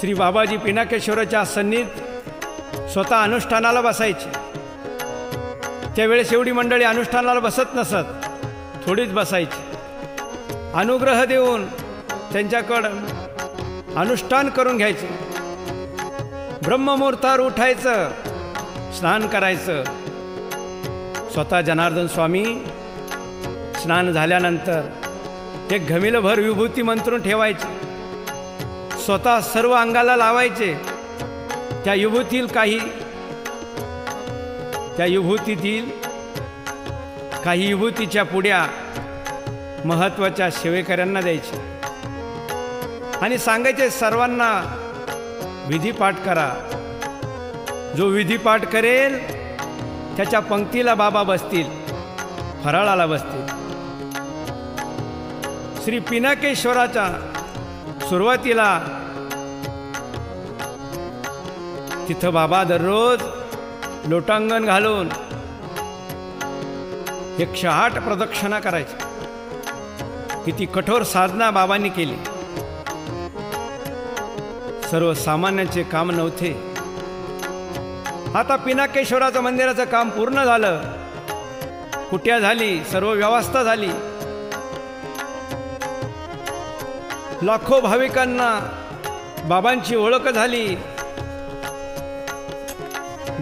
श्री बाबाजी पिनाकेश्वराच्या सन्नीत स्वतः अनुष्ठानाला बसायचे। त्यावेळेस एवढी मंडळी अनुष्ठानाला बसत नसत, थोडीच बसायची। अनुग्रह देऊन त्यांच्याकडं अनुष्ठान करून घ्यायचे। ब्रह्ममुहूर्तावर उठायचं, स्नान करायचं। स्वतः जनार्दन स्वामी स्नान झाल्यानंतर एक घमिलभर विभूती मंत्रून ठेवायचे। स्वतः सर्व अंगाला लावायचे। त्या काही विभूतीच्या पुड्या महत्त्वाच्या सेवेकऱ्यांना द्यायचे आणि सांगायचे सर्वांना विधिपाठ करा। जो विधिपाठ करेल त्याच्या पंक्तीला बाबा बसतील, फराळाला बसतील। श्री पिनाकेश्वराच्या सुरुवातीला तिथं बाबा दररोज लोटांगण घालून 108 प्रदक्षिणा करायची। किती कठोर साधना बाबांनी केली। सर्वसामान्यांचे काम नव्हते। आता पिनाकेश्वराचं मंदिराचं काम पूर्ण झालं, कुट्या झाली, सर्व व्यवस्था झाली। लाखो भाविकांना बाबांची ओळख झाली।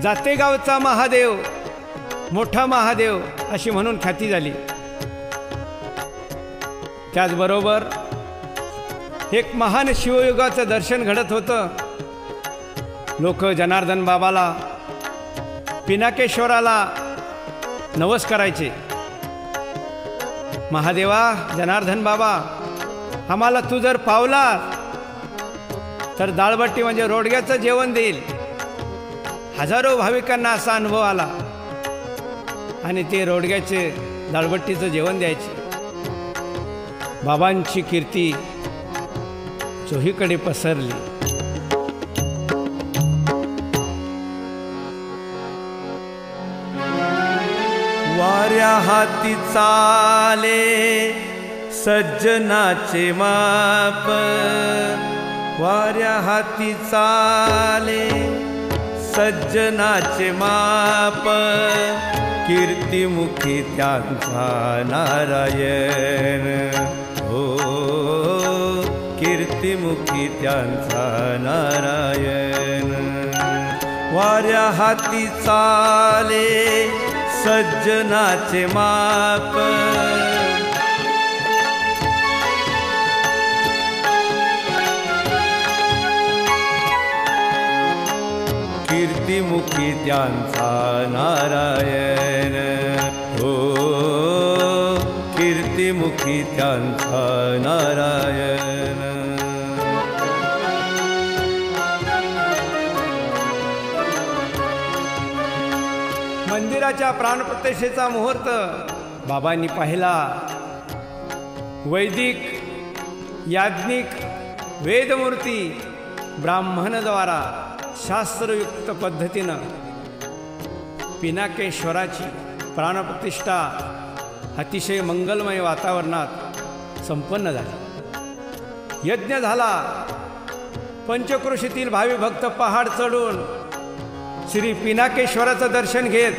जातेगावचा महादेव, मोठा महादेव अशी म्हणून ख्याती झाली। त्याचबरोबर एक महान शिवयुगाचं दर्शन घडत होतं। लोक जनार्दन बाबाला, पिनाकेश्वराला नवस करायचे। महादेवा, जनार्दन बाबा, आम्हाला तू जर पावला तर दाळबट्टी म्हणजे रोडग्याचं जेवण देईल। हजारो भाविकांना असा अनुभव आला आणि ते रोडग्याचे दाळबट्टीचं जेवण द्यायचे। बाबांची कीर्ती चोहीकडे पसरली। वाऱ्या हाती चाले सज्जनाचे माप, वाऱ्या हाती चाले सज्जनाचे माप। कीर्तिमुखी त्यांचा नारायण, हो कीर्तिमुखी त्यांचा नारायण। वाऱ्या हाती चाले सज्जनाचे माप, कीर्तिमुखी त्यांचा नारायण, हो कीर्तिमुखी त्यांचा नारायण। मंदिराच्या प्राणप्रतिष्ठेचा मुहूर्त बाबांनी पाहिला। वैदिक, याज्ञिक, वेदमूर्ती ब्राह्मणद्वारा शास्त्रयुक्त पद्धतीनं पिनाकेश्वराची प्राणप्रतिष्ठा अतिशय मंगलमय वातावरणात संपन्न झाली। यज्ञ झाला। पंचक्रोशीतील भावी भक्त पहाड चढून श्री पिनाकेश्वराचं दर्शन घेत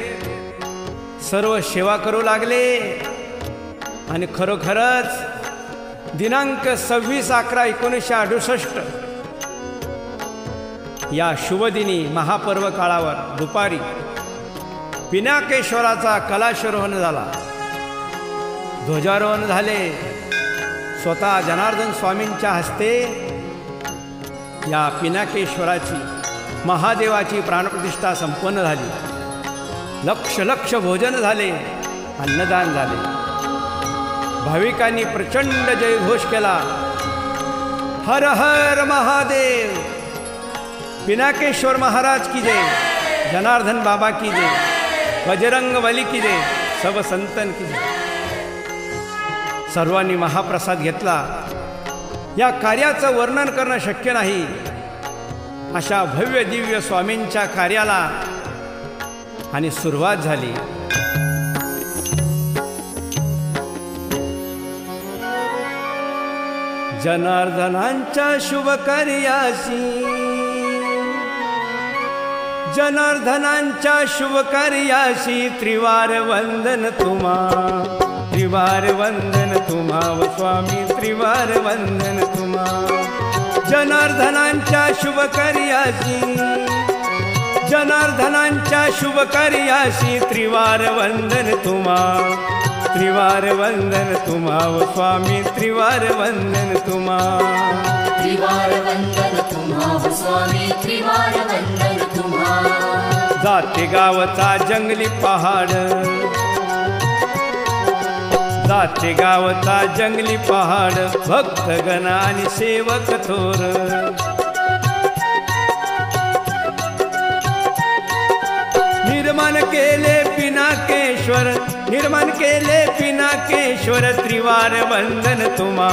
सर्व सेवा करू लागले आणि खरोखरच दिनांक 26/11/1968 या शुभदिनी महापर्व काळावर दुपारी पिनाकेश्वराचा कलशारोहण झाला। ध्वजारोहण झाले। स्वतः जनार्दन स्वामींच्या हस्ते या पिनाकेश्वराची, महादेवाची प्राणप्रतिष्ठा संपन्न झाली। लक्ष लक्ष भोजन झाले, अन्नदान झाले। भाविकांनी प्रचंड जयघोष केला। हर हर महादेव, पिनाकेश्वर महाराज की जय, जनार्दन बाबा की जय, बजरंग बली की जय, सब संतन की जय। सर्वांनी महाप्रसाद घेतला। या कार्याचं वर्णन करणं शक्य नाही। अशा भव्य दिव्य स्वामींच्या कार्याला आणि सुरुवात झाली। जनार्दनांच्या शुभ कार्याशी, जनार्दनांच्या शुभ कार्याशी त्रिवार वंदन तुम्हा, त्रिवार वंदन तुम्हा व स्वामी त्रिवार वंदन तुम्हा। जनार्दनांच्या शुभ कार्याशी, जनार्दनांच्या शुभ कार्याशी त्रिवार वंदन तुम्हा, त्रिवार वंदन तुम्हा व स्वामी त्रिवार वंदन तुम्हा। त्रिवार वंदन तुम्हा व स्वामी त्रिवार वंदन तुम्हा। जाते गावचा जंगली पहाड, जाते गावचा जंगली पहाड, भक्तगण आणि सेवक थोर। निर्माण केले पिनाकेश्वर, निर्माण केले पिनाकेश्वर त्रिवार वंदन तुम्हा,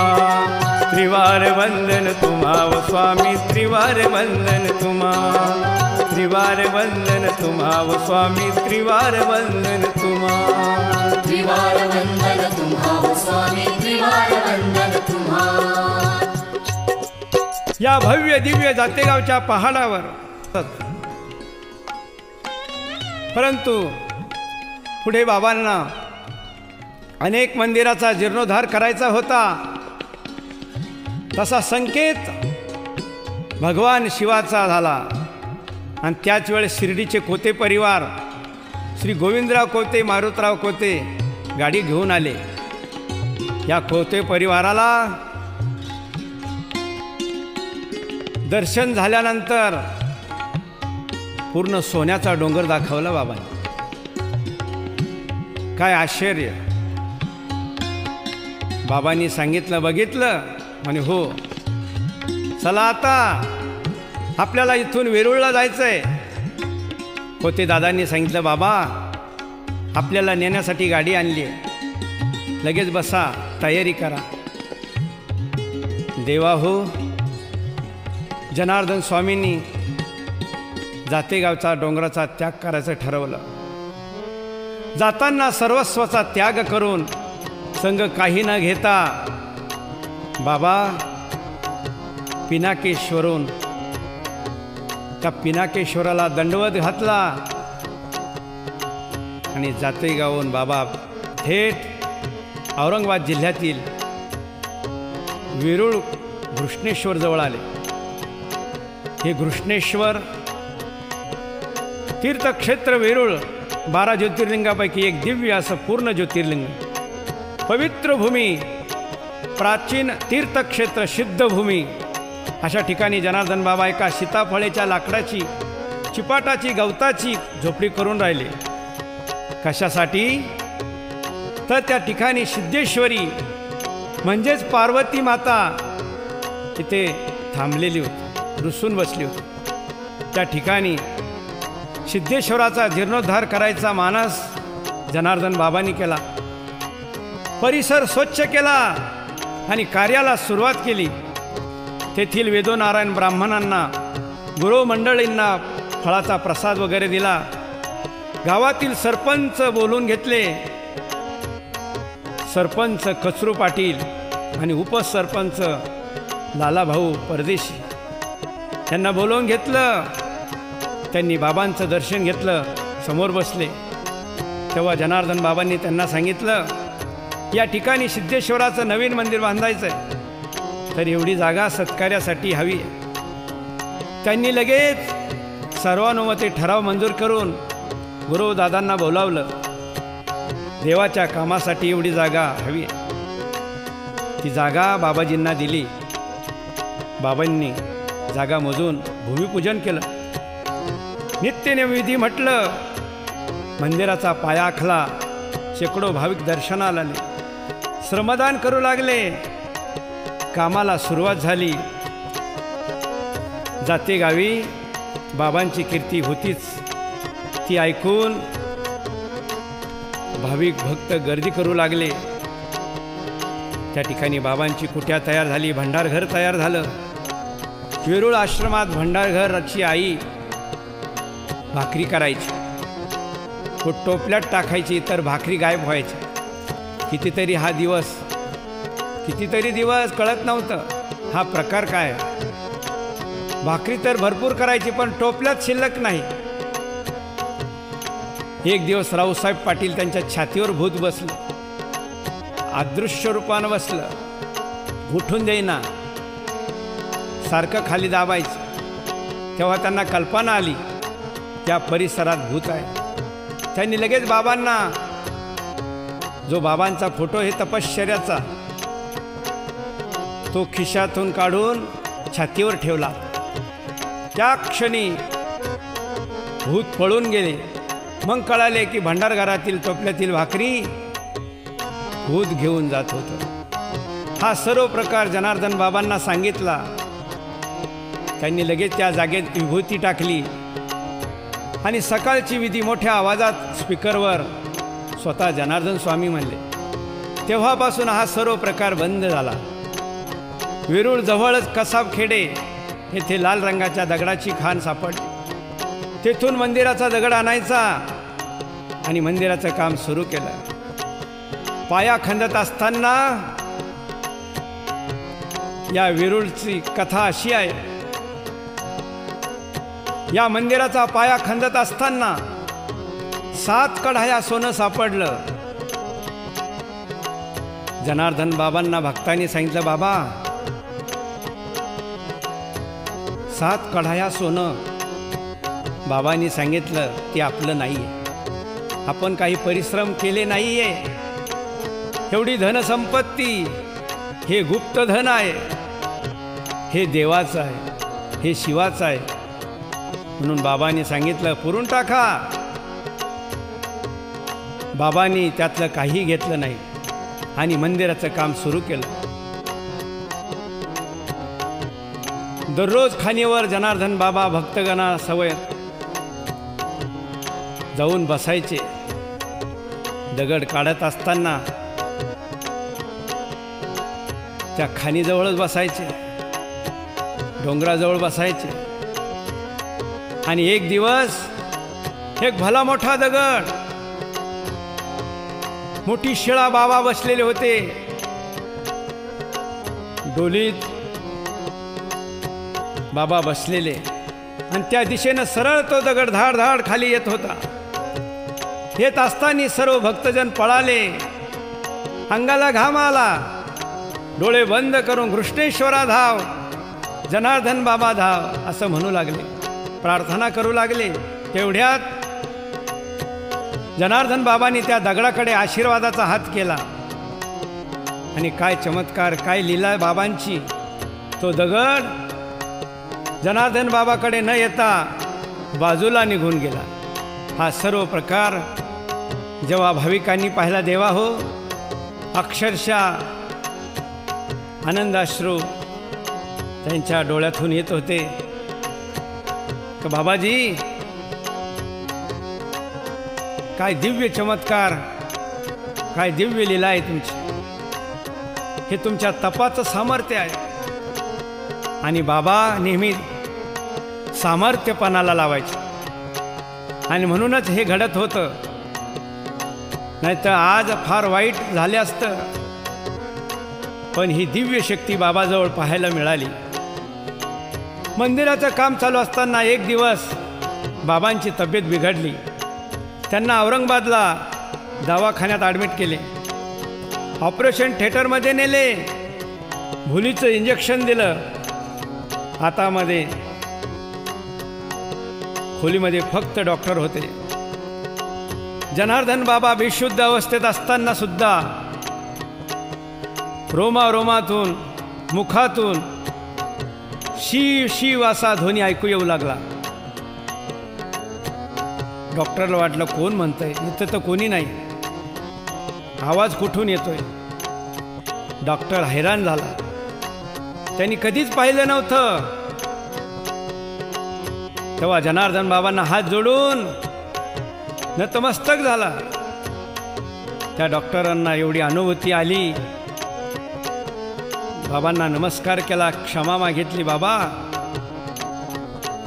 त्रिवार वंदन तुम्हा व स्वामी त्रिवार वंदन तुम्हा, त्रिवार वंदन तुम्हा व स्वामी त्रिवार वंदन तुम्हा। त्रिवार वंदन तुम्हा व स्वामी त्रिवार वंदन तुम्हा। या भव्य दिव्य जातेगावच्या पहाडावर, परंतु पुढे बाबांना अनेक मंदिराचा जीर्णोद्धार करायचा होता। तसा संकेत भगवान शिवाचा झाला आणि त्याच वेळेस शिर्डीचे कोते परिवार श्री गोविंदराव कोते, मारुतराव कोते गाडी घेऊन आले। या कोते परिवाराला दर्शन झाल्यानंतर पूर्ण सोन्याचा डोंगर दाखवला बाबांनी। काय आश्चर्य! बाबांनी सांगितलं, बघितलं म्हणे हो, चला आता आपल्याला इथून वेरूळला जायचंय। कोते दादांनी सांगितलं, बाबा आपल्याला नेण्यासाठी गाडी आणली आहे, लगेच बसा, तयारी करा। देवा हो, जनार्दन स्वामींनी जातेगावचा डोंगराचा त्याग करायचं ठरवलं। जाताना सर्वस्वाचा त्याग करून संग काही न घेता बाबा पिनाकेश्वरून त्या पिनाकेश्वराला दंडवत घातला आणि जातेगावून बाबा थेट औरंगाबाद जिल्ह्यातील वेरूळ घृष्णेश्वर जवळ आले। हे घृष्णेश्वर तीर्थक्षेत्र वेरूळ 12 ज्योतिर्लिंगापैकी एक दिव्य असं पूर्ण ज्योतिर्लिंग, पवित्र भूमी, प्राचीन तीर्थक्षेत्र, सिद्ध भूमी, अशा ठिकाणी जनार्दन बाबा एका सीताफळेच्या लाकडाची, चिपाटाची, गवताची झोपडी करून राहिले। कशासाठी? तर त्या ठिकाणी सिद्धेश्वरी म्हणजेच पार्वती माता तिथे थांबलेली होती, रुसून बसली होती। त्या ठिकाणी सिद्धेश्वराचा जीर्णोद्धार करायचा मानस जनार्दन बाबांनी केला। परिसर स्वच्छ केला आणि कार्याला सुरुवात केली। तेथील वेदोनारायण ब्राह्मणांना, गुरुमंडळींना फळाचा प्रसाद वगैरे दिला। गावातील सरपंच बोलून घेतले, सरपंच कचरू पाटील आणि उपसरपंच लालाभाऊ परदेशी त्यांना बोलवून घेतलं। त्यांनी बाबांचं दर्शन घेतलं, समोर बसले। तेव्हा जनार्दन बाबांनी त्यांना सांगितलं, या ठिकाणी सिद्धेश्वराचं नवीन मंदिर बांधायचं आहे, तर एवढी जागा सत्कार्यासाठी हवी आहे। त्यांनी लगेच सर्वानुमते ठराव मंजूर करून गुरुदादांना बोलावलं। देवाच्या कामासाठी एवढी जागा हवी आहे। ती जागा बाबाजींना दिली। बाबांनी जागा मोजून भूमिपूजन केलं, नित्यनियम विधी म्हटलं, मंदिराचा पाया आखला। शेकडो भाविक दर्शनाला आले, श्रमदान करू लागले। कामाला सुरुवात झाली। जातेगावी बाबांची कीर्ती होतीच, ती ऐकून भाविक भक्त गर्दी करू लागले। त्या ठिकाणी बाबांची कुट्या तयार झाली, भंडारघर तयार झालं। वेरूळ आश्रमात भंडारघरची आई भाकरी करायची, तो टोपल्यात टाकायची, तर भाकरी गायब व्हायची। कितीतरी दिवस कळत नव्हतं। हा प्रकार काय? भाकरी तर भरपूर करायची पण टोपल्यात शिल्लक नाही. एक दिवस रावसाहेब पाटील त्यांच्या छातीवर भूत बसलं, अदृश्य रूपानं बसलं, उठून देईना, सारखं खाली दाबायचं. तेव्हा त्यांना कल्पना आली त्या परिसरात भूत आहे. त्यांनी लगेच बाबांना, जो बाबांचा फोटो आहे तपश्चर्याचा, तो खिशातून काढून छातीवर ठेवला. त्या क्षणी भूत पळून गेले. मग कळाले की भंडारघरातील टोपल्यातील भाकरी भूत घेऊन जात होतं. हा सर्व प्रकार जनार्दन बाबांना सांगितला. त्यांनी लगेच त्या जागेत विभूती टाकली आणि सकाळची विधी मोठ्या आवाजात स्पीकरवर स्वतः जनार्दन स्वामी म्हणले. तेव्हापासून हा सर्व प्रकार बंद झाला. वेरूळ जवळच कसाबखेडे येथे लाल रंगाच्या दगडाची खाण सापडली. तेथून मंदिराचा दगड आणायचा आणि मंदिराचं काम सुरू केलं. पाया खंदत असताना या वेरूळची कथा अशी आहे. या मंदिराचा पाया खंदत असताना 7 कढाया सोनं सापडलं. जनार्दन बाबांना भक्तांनी सांगितलं, बाबा 7 कढाया सोनं. बाबांनी सांगितलं ते आपलं नाही आहे, आपण काही परिश्रम केले नाही आहे. एवढी धनसंपत्ती हे गुप्त धन आहे, हे देवाचं आहे, हे शिवाचं आहे. म्हणून बाबांनी सांगितलं पुरून टाका. बाबांनी त्यातलं काही घेतलं नाही आणि मंदिराचं काम सुरू केलं. दररोज खाणीवर जनार्दन बाबा भक्तगणा सवय जाऊन बसायचे. दगड काढत असताना त्या खाणीजवळच बसायचे, डोंगराजवळ बसायचे. आणि एक दिवस एक भला मोठा दगड, मोठी शिळा बाबा बसलेले होते. डोलीत बाबा बसलेले आणि त्या दिशेनं सरळ तो दगड धाड धाड खाली येत होता. येत असताना सर्व भक्तजन पळाले. अंगाला घाम आला. डोळे बंद करून कृष्णेश्वरा धाव, जनार्दन बाबा धाव असं म्हणू लागले, प्रार्थना करू लागले. तेवढ्यात जनार्दन बाबांनी त्या दगडाकडे आशीर्वादाचा हात केला आणि काय चमत्कार, काय लीला बाबांची. तो दगड जनार्दन बाबाकडे न येता बाजूला निघून गेला. हा सर्व प्रकार जेव्हा भाविकांनी पाहिला, देवा हो, अक्षरशः आनंदाश्रू त्यांच्या डोळ्यातून येत होते की बाबाजी, काय दिव्य चमत्कार, काय दिव्य लीला आहे तुमची. हे तुमच्या तपाचं सामर्थ्य आहे. आणि बाबा नेहमी सामर्थ्यपणाला लावायचे आणि म्हणूनच हे घडत होतं. नाहीतर आज फार वाईट झाले असतं. पण ही दिव्य शक्ती बाबाजवळ पाहायला मिळाली. मंदिराचं काम चालू असताना एक दिवस बाबांची तब्येत बिघडली. त्यांना औरंगाबादला दवाखान्यात ॲडमिट केले. ऑपरेशन थिएटरमध्ये नेले. भुलीचं इंजेक्शन दिलं. हातामध्ये खोलीमध्ये फक्त डॉक्टर होते. जनार्दन बाबा बेशुद्ध अवस्थेत असताना सुद्धा रोमारोमातून, मुखातून शिव शिव असा ध्वनी ऐकू येऊ लागला. डॉक्टरला वाटलं कोण म्हणतंय, इथं तर कोणी नाही, आवाज कुठून येतोय. डॉक्टर हैराण झाला. त्यांनी कधीच पाहिलं नव्हतं. तेव्हा जनार्दन बाबांना हात जोडून नतमस्तक झाला. त्या डॉक्टरांना एवढी अनुभूती आली. बाबांना नमस्कार केला, क्षमा मागितली. बाबा,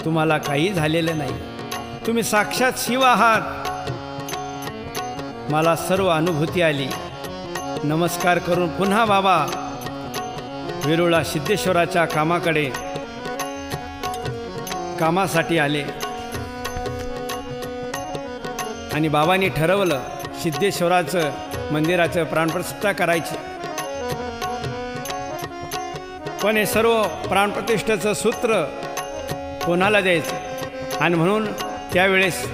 तुम्हाला काही झालेलं नाही, तुम्ही साक्षात शिव आहात. मला सर्व अनुभूती आली. नमस्कार करून पुन्हा बाबा वेरूळला सिद्धेश्वराच्या कामासाठी आले आणि बाबांनी ठरवलं सिद्धेश्वराचं मंदिराचं प्राणप्रतिष्ठा करायची. पण हे सर्व प्राणप्रतिष्ठेचं सूत्र कोणाला द्यायचं आणि म्हणून त्यावेळेस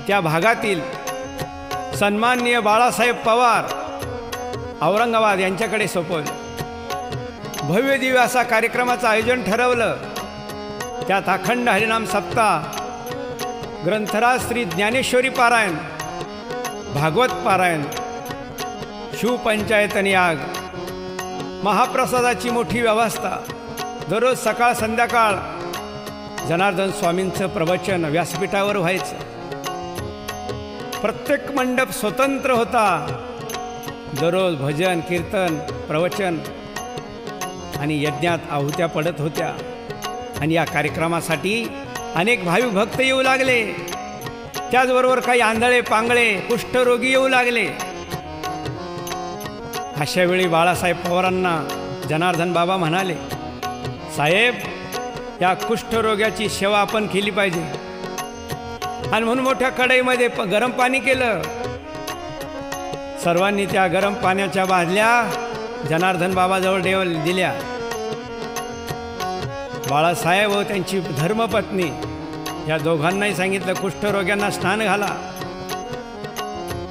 त्या भागातील सन्माननीय बाळासाहेब पवार औरंगाबाद यांच्याकडे सोपवलं. भव्य दिव्य असा कार्यक्रमाचं आयोजन ठरवलं. त्यात अखंड हरिनाम सप्ताह, ग्रंथराज श्री ज्ञानेश्वरी पारायण, भागवत पारायण, शिवपंचायत आणि याग, महाप्रसादाची मोठी व्यवस्था. दररोज सकाळ संध्याकाळ जनार्दन स्वामींचं प्रवचन व्यासपीठावर व्हायचं. प्रत्येक मंडप स्वतंत्र होता. दररोज भजन कीर्तन प्रवचन आणि यज्ञात आहुत्या पडत होत्या. आणि या कार्यक्रमासाठी अनेक भाविक भक्त येऊ लागले. त्याचबरोबर काही आंधळे पांगळे कुष्ठरोगी येऊ लागले. अशा वेळी बाळासाहेब पवारांना जनार्दन बाबा म्हणाले, साहेब, या कुष्ठरोग्याची सेवा आपण केली पाहिजे. आणि म्हणून मोठ्या कढईमध्ये गरम पाणी केलं. सर्वांनी त्या गरम पाण्याच्या बादल्या जनार्दन बाबाजवळ दिल्या. बाळासाहेब व त्यांची धर्मपत्नी या दोघांनाही सांगितलं, कुष्ठरोग्यांना स्नान घाला.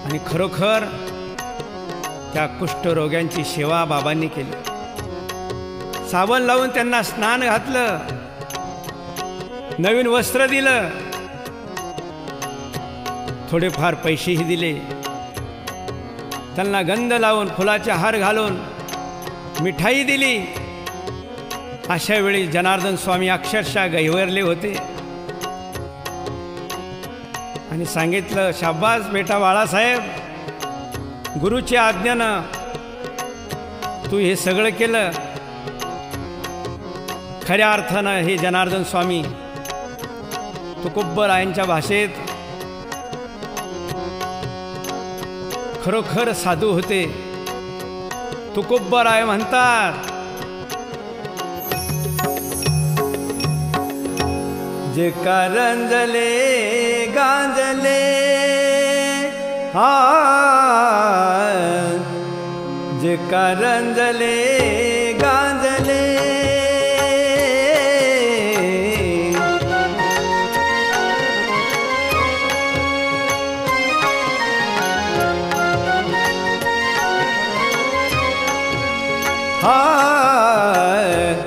आणि खरोखर त्या कुष्ठरोग्यांची सेवा बाबांनी केली. साबण लावून त्यांना स्नान घातलं, नवीन वस्त्र दिलं, थोडेफार पैसेही दिले. त्यांना गंध लावून फुलाचे हार घालून मिठाई दिली. अशा वेळी जनार्दन स्वामी अक्षरशः गहिवरले होते आणि सांगितलं, शाबास बेटा बाळासाहेब, गुरुच्या आज्ञेनं तू हे सगळं केलं. खऱ्या अर्थानं हे जनार्दन स्वामी तुकोबरायांच्या भाषेत खरोखर साधू होते. तुकोबराय म्हणतात, जे कारंजले गांजले जे कारंजले गांजले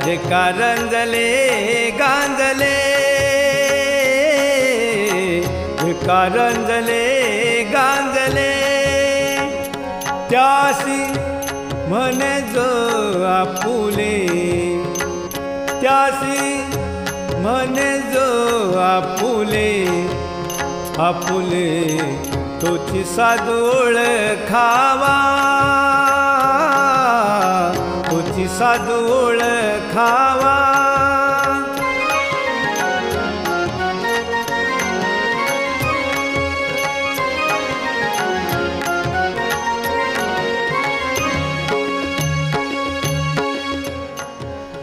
जे कारंजले गांजले कारंजले गांजले त्यासी म्हणे जो आपुले त्यासी म्हणे जो आपुले आपुले तोची साधू ओळखावा तोची साधू ओळखावा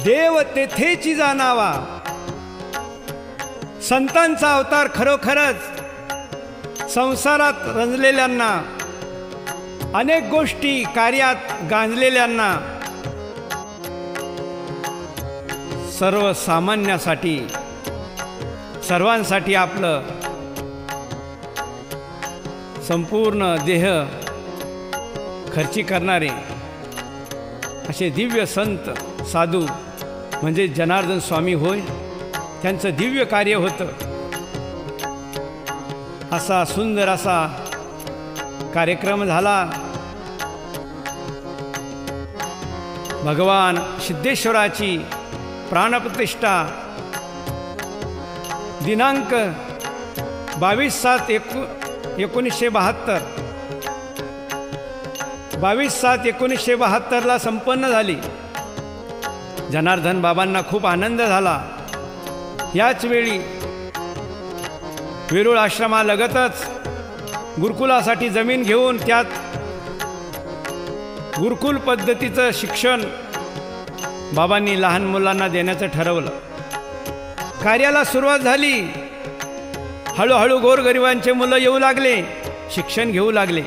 देव तेथेची जाणावा संतांचा अवतार खरोखरच संसारात रंजलेल्यांना अनेक गोष्टी कार्यात गांजलेल्यांना सर्वसामान्यासाठी सर्वांसाठी आपलं संपूर्ण देह खर्ची करणारे असे दिव्य संत साधू म्हणजे जनार्दन स्वामी होय. त्यांचं दिव्य कार्य होतं. असा सुंदर असा कार्यक्रम झाला. भगवान सिद्धेश्वराची प्राणप्रतिष्ठा दिनांक 22/7/1972 22/7/1972 संपन्न झाली. जनार्दन बाबांना खूप आनंद झाला. याच वेळी वेरूळ आश्रमालगतच गुरुकुलासाठी जमीन घेऊन त्यात गुरुकुल पद्धतीचं शिक्षण बाबांनी लहान मुलांना देण्याचं ठरवलं. कार्याला सुरुवात झाली. हळूहळू गोरगरिबांचे मुलं येऊ लागले, शिक्षण घेऊ लागले.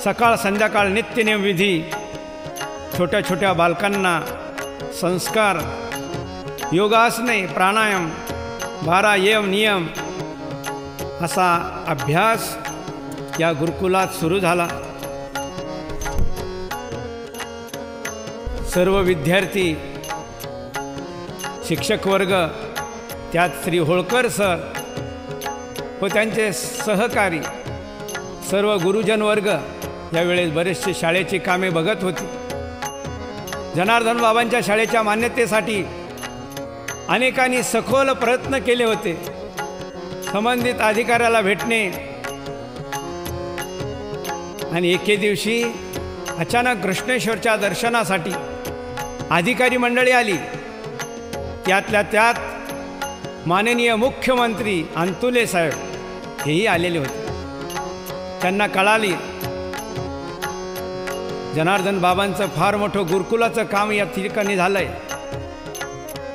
सकाळ संध्याकाळ नित्यनेम विधी, छोट्या छोट्या बालकांना संस्कार, योगासने, प्राणायाम, 12 यम नियम असा अभ्यास या गुरुकुलात सुरू झाला. सर्व विद्यार्थी, शिक्षक वर्ग, त्यात श्री होळकर सर व त्यांचे सहकारी, सर्व गुरुजन वर्ग यावेळेस बरेचसे शाळेची कामे बघत होती. जनार्दन बाबांच्या शाळेच्या मान्यतेसाठी अनेकांनी सखोल प्रयत्न केले होते. संबंधित अधिकाऱ्याला भेटणे आणि एके दिवशी अचानक कृष्णेश्वरच्या दर्शनासाठी अधिकारी मंडळी आली. त्यातल्या त्यात माननीय मुख्यमंत्री अंतुले साहेब हेही आलेले होते. त्यांना कळाली जनार्दन बाबांचं फार मोठं गुरुकुलाचं काम या ठिकाणी झालं आहे,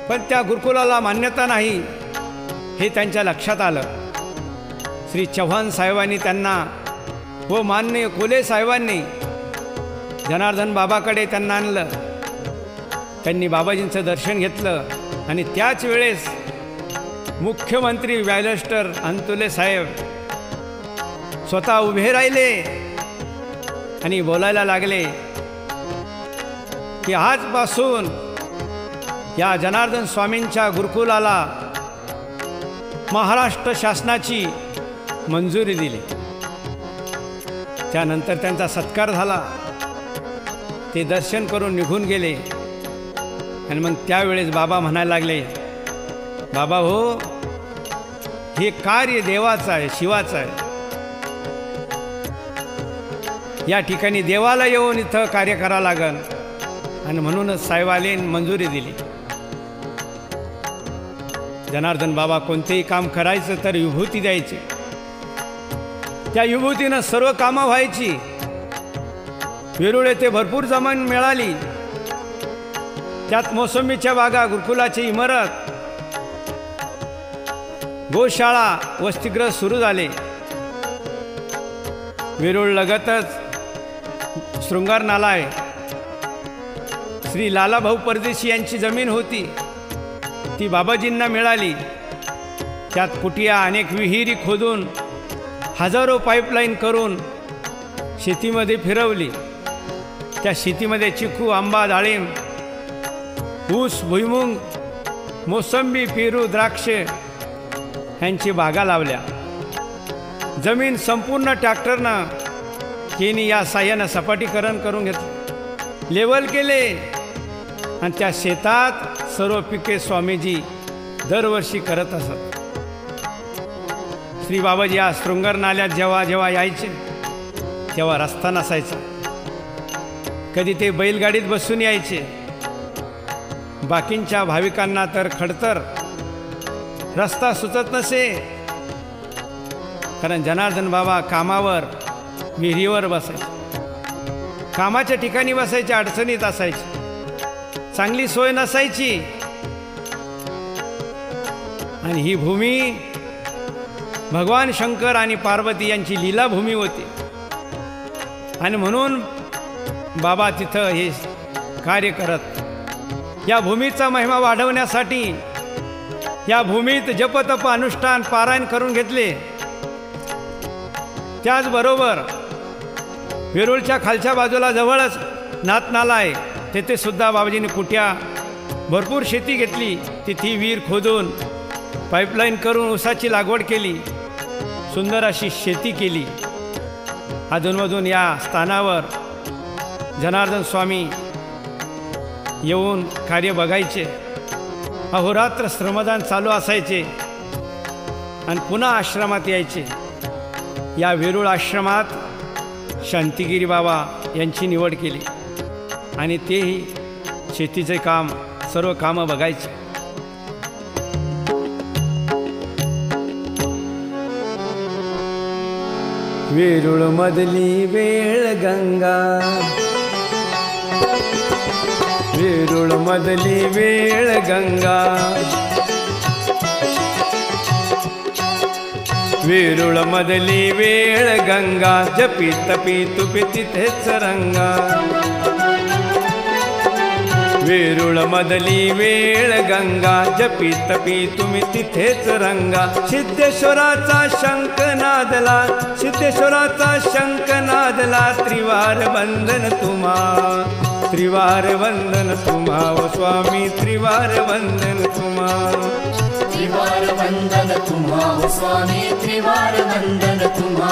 पण त्या गुरुकुलाला मान्यता नाही हे त्यांच्या लक्षात आलं. श्री चव्हाण साहेबांनी त्यांना व माननीय कोले साहेबांनी जनार्दन बाबाकडे त्यांना आणलं. त्यांनी बाबाजींचं दर्शन घेतलं आणि त्याच वेळेस मुख्यमंत्री बॅरिस्टर अंतुले साहेब स्वतः उभे राहिले आणि बोलायला लागले की आजपासून या जनार्दन स्वामींच्या गुरुकुलाला महाराष्ट्र शासनाची मंजुरी दिली. त्यानंतर त्यांचा सत्कार झाला. ते दर्शन करून निघून गेले आणि मग त्यावेळेस बाबा म्हणायला लागले, बाबा हो, हे कार्य देवाचं आहे, शिवाचं आहे. या ठिकाणी देवाला येऊन इथं कार्य करावं लागेल आणि म्हणूनच साहेबांनी मंजुरी दिली. जनार्दन बाबा कोणतेही काम करायचं तर विभूती द्यायची. त्या विभूतीनं सर्व कामं व्हायची. वेरूळ येथे भरपूर जमीन मिळाली. त्यात मोसंबीच्या बागा, गुरुकुलाची इमारत, गोशाळा, वसतिगृह सुरू झाले. वेरूळ लगतच शृंगार नाला आहे. श्री लालाभाऊ परदेशी यांची जमीन होती, ती बाबाजींना मिळाली. त्यात कुटिया, अनेक विहिरी खोदून हजारो पाईपलाईन करून शेतीमध्ये फिरवली. त्या शेतीमध्ये चिकू, आंबा, डाळिंब, ऊस, भुईमुंग, मोसंबी, पेरू, द्राक्षे यांची बागा लावल्या. जमीन संपूर्ण ट्रॅक्टरनं केनी या साह्यानं सपाटीकरण करून घेतलं, लेवल केले आणि त्या शेतात सर्व पिके स्वामीजी दरवर्षी करत असत. श्री बाबाजी या शृंगार नाल्यात जेव्हा जेव्हा यायचे तेव्हा रस्ता नसायचा. कधी ते बैलगाडीत बसून यायचे. बाकींच्या भाविकांना तर खडतर रस्ता सुचत नसे, कारण जनार्दन बाबा कामावर, विहिरीवर बसायचे. कामाच्या ठिकाणी बसायचे, अडचणीत असायचे, चांगली सोय नसायची. आणि ही भूमी भगवान शंकर आणि पार्वती यांची लीलाभूमी होती. आणि म्हणून बाबा तिथं हे कार्य करत. या भूमीचा महिमा वाढवण्यासाठी या भूमीत जपतप अनुष्ठान पारायण करून घेतले. त्याचबरोबर वेरूळच्या खालच्या बाजूला जवळच नाथनाला आहे, तेथे सुद्धा बाबाजींनी कुट्या, भरपूर शेती घेतली. तिथे विहीर खोदून पाईपलाईन करून ऊसाची लागवड केली. सुंदर अशी शेती केली. अधूनमधून या स्थानावर जनार्दन स्वामी येऊन कार्य बघायचे. अहोरात्र श्रमदान चालू असायचे आणि पुन्हा आश्रमात यायचे. या वेरूळ आश्रमात शांतिगिरी बाबा यांची निवड केली आणि तेही शेतीचे काम, सर्व कामं बघायचे. वेरूळ मधली वेळ गंगा, वेरूळ मधली वेळ गंगा, वेरूळ मधली वेळ गंगा, जपी तपी तुपी तिथेच रंगा. वेरूळ मधली वेळ गंगा, जपी तपी तुम्ही तिथेच रंगा. सिद्धेश्वराचा शंख नादला, सिद्धेश्वराचा शंख नादला, त्रिवार वंदन तुम्हा, त्रिवार वंदन तुम्हा ओ स्वामी, त्रिवार वंदन तुम्हा. त्रिवार वंदन तुम्हा ओ स्वामी, त्रिवार वंदन तुम्हा.